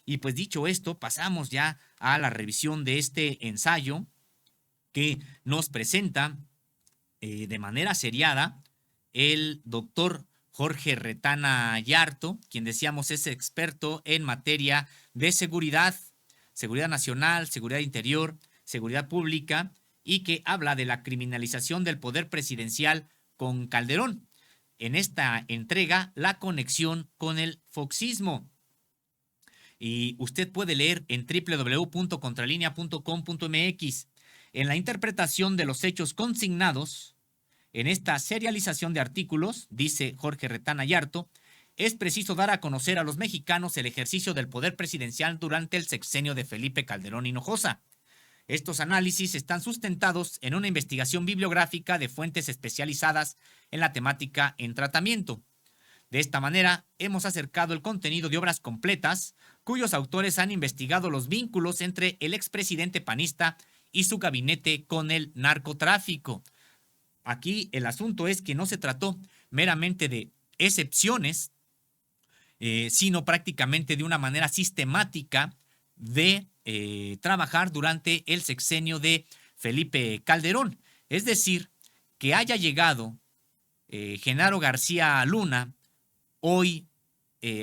Y pues dicho esto, pasamos ya a la revisión de este ensayo que nos presenta de manera seriada el doctor Jorge Retana Yarto, quien decíamos es experto en materia de seguridad, seguridad nacional, seguridad interior, seguridad pública, y que habla de la criminalización del poder presidencial con Calderón. En esta entrega, la conexión con el foxismo. Y usted puede leer en www.contralinea.com.mx. En la interpretación de los hechos consignados, en esta serialización de artículos, dice Jorge Retana Yarto, es preciso dar a conocer a los mexicanos el ejercicio del poder presidencial durante el sexenio de Felipe Calderón Hinojosa. Estos análisis están sustentados en una investigación bibliográfica de fuentes especializadas en la temática en tratamiento. De esta manera, hemos acercado el contenido de obras completas, cuyos autores han investigado los vínculos entre el expresidente panista y su gabinete con el narcotráfico. Aquí el asunto es que no se trató meramente de excepciones, sino prácticamente de una manera sistemática de trabajar durante el sexenio de Felipe Calderón. Es decir, que haya llegado Genaro García Luna, hoy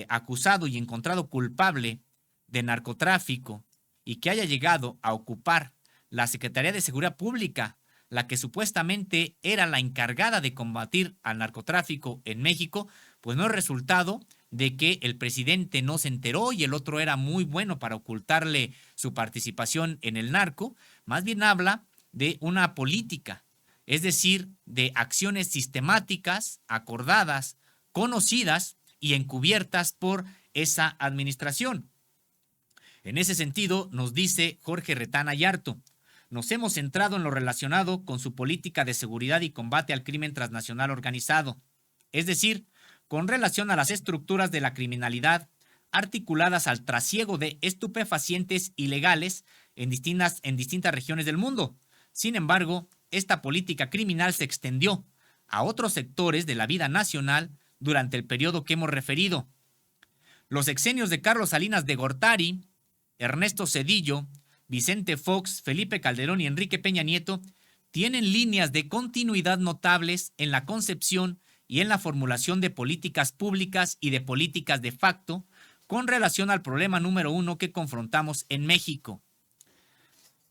acusado y encontrado culpable de narcotráfico, y que haya llegado a ocupar la Secretaría de Seguridad Pública, la que supuestamente era la encargada de combatir al narcotráfico en México, pues no es resultado de que el presidente no se enteró y el otro era muy bueno para ocultarle su participación en el narco. Más bien habla de una política, es decir, de acciones sistemáticas, acordadas, conocidas y encubiertas por esa administración. En ese sentido, nos dice Jorge Retana Yarto, nos hemos centrado en lo relacionado con su política de seguridad y combate al crimen transnacional organizado, es decir, con relación a las estructuras de la criminalidad articuladas al trasiego de estupefacientes ilegales en distintas regiones del mundo. Sin embargo, esta política criminal se extendió a otros sectores de la vida nacional durante el periodo que hemos referido. Los sexenios de Carlos Salinas de Gortari, Ernesto Zedillo, Vicente Fox, Felipe Calderón y Enrique Peña Nieto tienen líneas de continuidad notables en la concepción y en la formulación de políticas públicas y de políticas de facto con relación al problema número 1 que confrontamos en México.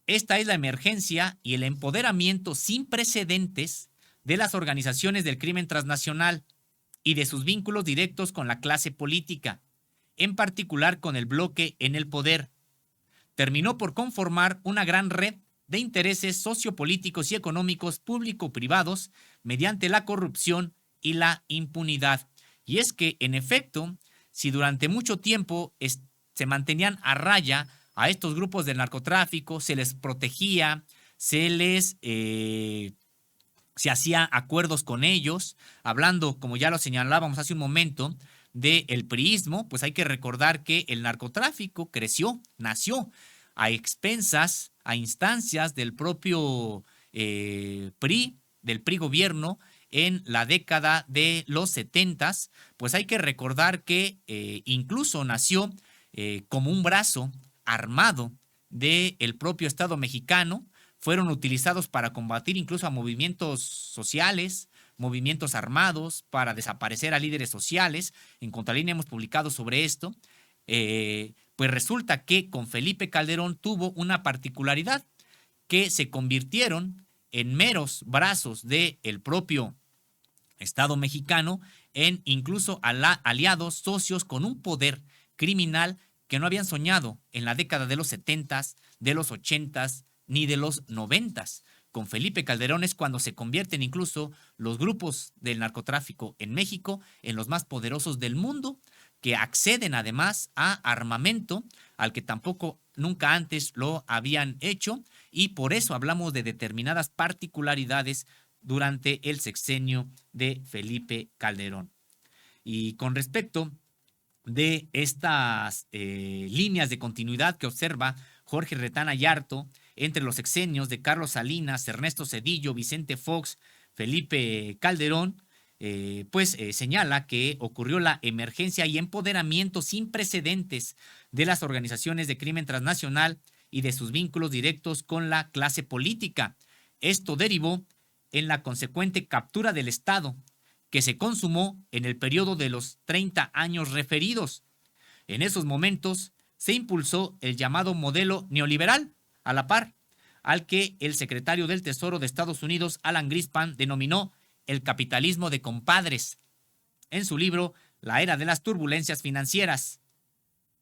Esta es la emergencia y el empoderamiento sin precedentes de las organizaciones del crimen transnacional y de sus vínculos directos con la clase política, en particular con el bloque en el poder. Terminó por conformar una gran red de intereses sociopolíticos y económicos público-privados mediante la corrupción y la impunidad. Y es que, en efecto, si durante mucho tiempo se mantenían a raya a estos grupos del narcotráfico, se les protegía, se hacía acuerdos con ellos, hablando, como ya lo señalábamos hace un momento, del priismo, pues hay que recordar que el narcotráfico nació a expensas, a instancias del propio PRI, del PRI gobierno, en la década de los 70s, pues hay que recordar que incluso nació como un brazo armado del propio Estado mexicano, fueron utilizados para combatir incluso a movimientos sociales, movimientos armados, para desaparecer a líderes sociales. En Contralínea hemos publicado sobre esto. Pues resulta que con Felipe Calderón tuvo una particularidad, que se convirtieron en meros brazos del propio Estado mexicano, en incluso aliados, socios con un poder criminal que no habían soñado en la década de los 70s, de los 80s, ni de los 90s. Con Felipe Calderón es cuando se convierten incluso los grupos del narcotráfico en México en los más poderosos del mundo, que acceden además a armamento al que tampoco nunca antes lo habían hecho, y por eso hablamos de determinadas particularidades durante el sexenio de Felipe Calderón. Y con respecto de estas líneas de continuidad que observa Jorge Retana Yarto entre los sexenios de Carlos Salinas, Ernesto Zedillo, Vicente Fox, Felipe Calderón, señala que ocurrió la emergencia y empoderamiento sin precedentes de las organizaciones de crimen transnacional y de sus vínculos directos con la clase política. Esto derivó en la consecuente captura del Estado, que se consumó en el periodo de los 30 años referidos. En esos momentos se impulsó el llamado modelo neoliberal, a la par, al que el secretario del Tesoro de Estados Unidos, Alan Greenspan, denominó el capitalismo de compadres, en su libro La era de las turbulencias financieras.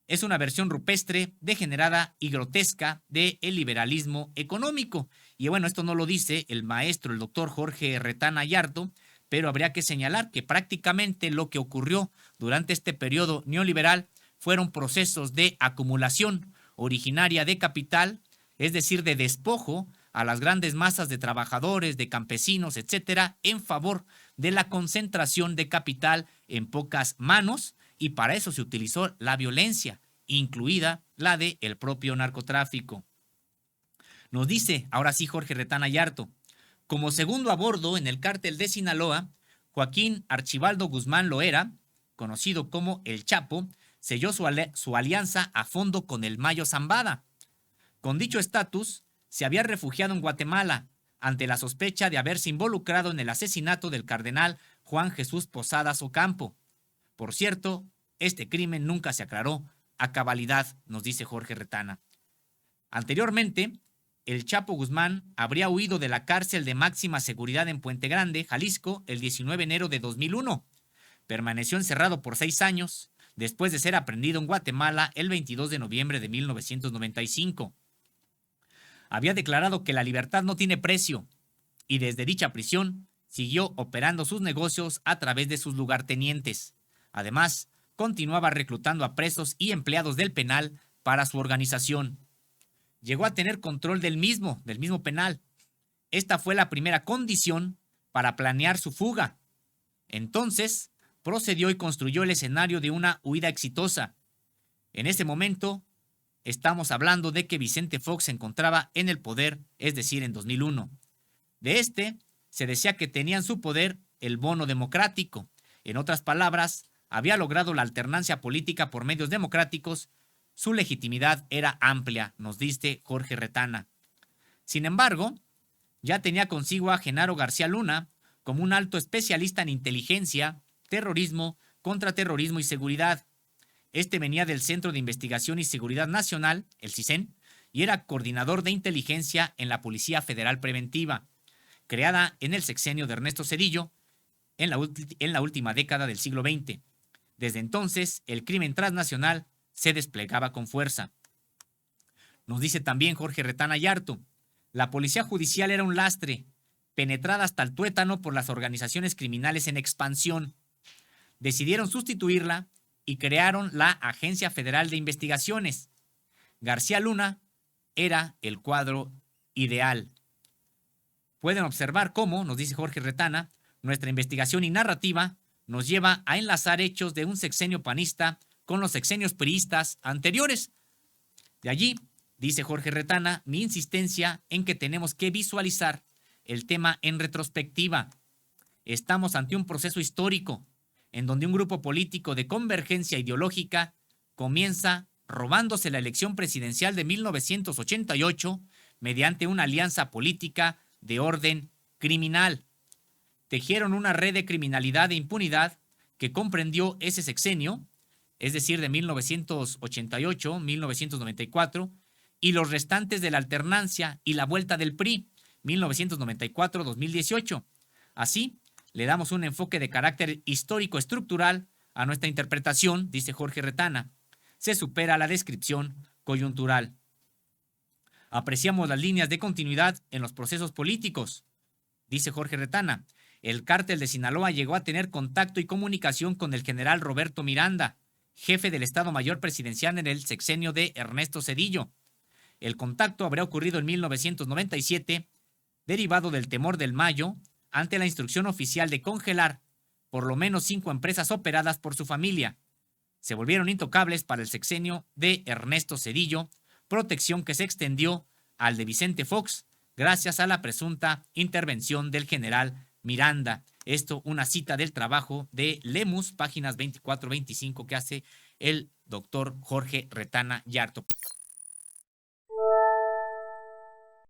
Es una versión rupestre, degenerada y grotesca del liberalismo económico. Y bueno, esto no lo dice el maestro, el doctor Jorge Retana Yarto, pero habría que señalar que prácticamente lo que ocurrió durante este periodo neoliberal fueron procesos de acumulación originaria de capital, es decir, de despojo a las grandes masas de trabajadores, de campesinos, etcétera, en favor de la concentración de capital en pocas manos, y para eso se utilizó la violencia, incluida la del propio narcotráfico. Nos dice, ahora sí, Jorge Retana Yarto, como segundo a bordo en el cártel de Sinaloa, Joaquín Archibaldo Guzmán Loera, conocido como El Chapo, selló su alianza a fondo con el Mayo Zambada. Con dicho estatus, se había refugiado en Guatemala ante la sospecha de haberse involucrado en el asesinato del cardenal Juan Jesús Posadas Ocampo. Por cierto, este crimen nunca se aclaró a cabalidad, nos dice Jorge Retana. Anteriormente, el Chapo Guzmán habría huido de la cárcel de máxima seguridad en Puente Grande, Jalisco, el 19 de enero de 2001. Permaneció encerrado por 6 años, después de ser aprehendido en Guatemala el 22 de noviembre de 1995. Había declarado que la libertad no tiene precio y desde dicha prisión siguió operando sus negocios a través de sus lugartenientes. Además, continuaba reclutando a presos y empleados del penal para su organización. Llegó a tener control del mismo penal. Esta fue la primera condición para planear su fuga. Entonces, procedió y construyó el escenario de una huida exitosa. En ese momento, estamos hablando de que Vicente Fox se encontraba en el poder, es decir, en 2001. De este, se decía que tenía en su poder el bono democrático. En otras palabras, había logrado la alternancia política por medios democráticos. Su legitimidad era amplia, nos dice Jorge Retana. Sin embargo, ya tenía consigo a Genaro García Luna como un alto especialista en inteligencia, terrorismo, contraterrorismo y seguridad. Este venía del Centro de Investigación y Seguridad Nacional, el CISEN, y era coordinador de inteligencia en la Policía Federal Preventiva, creada en el sexenio de Ernesto Zedillo en la última década del siglo XX. Desde entonces, el crimen transnacional se desplegaba con fuerza. Nos dice también Jorge Retana Yarto, la policía judicial era un lastre, penetrada hasta el tuétano por las organizaciones criminales en expansión. Decidieron sustituirla y crearon la Agencia Federal de Investigaciones. García Luna era el cuadro ideal. Pueden observar cómo, nos dice Jorge Retana, nuestra investigación y narrativa nos lleva a enlazar hechos de un sexenio panista con los sexenios priistas anteriores. De allí, dice Jorge Retana, mi insistencia en que tenemos que visualizar el tema en retrospectiva. Estamos ante un proceso histórico en donde un grupo político de convergencia ideológica comienza robándose la elección presidencial de 1988 mediante una alianza política de orden criminal. Tejieron una red de criminalidad e impunidad que comprendió ese sexenio, es decir, de 1988, 1994, y los restantes de la alternancia y la vuelta del PRI, 1994-2018. Así, le damos un enfoque de carácter histórico-estructural a nuestra interpretación, dice Jorge Retana. Se supera la descripción coyuntural. Apreciamos las líneas de continuidad en los procesos políticos, dice Jorge Retana. El cártel de Sinaloa llegó a tener contacto y comunicación con el general Roberto Miranda, jefe del Estado Mayor Presidencial en el sexenio de Ernesto Zedillo. El contacto habría ocurrido en 1997, derivado del temor del Mayo ante la instrucción oficial de congelar por lo menos 5 empresas operadas por su familia. Se volvieron intocables para el sexenio de Ernesto Zedillo, protección que se extendió al de Vicente Fox gracias a la presunta intervención del general Miranda. Esto, una cita del trabajo de Lemus, páginas 24-25, que hace el doctor Jorge Retana Yarto.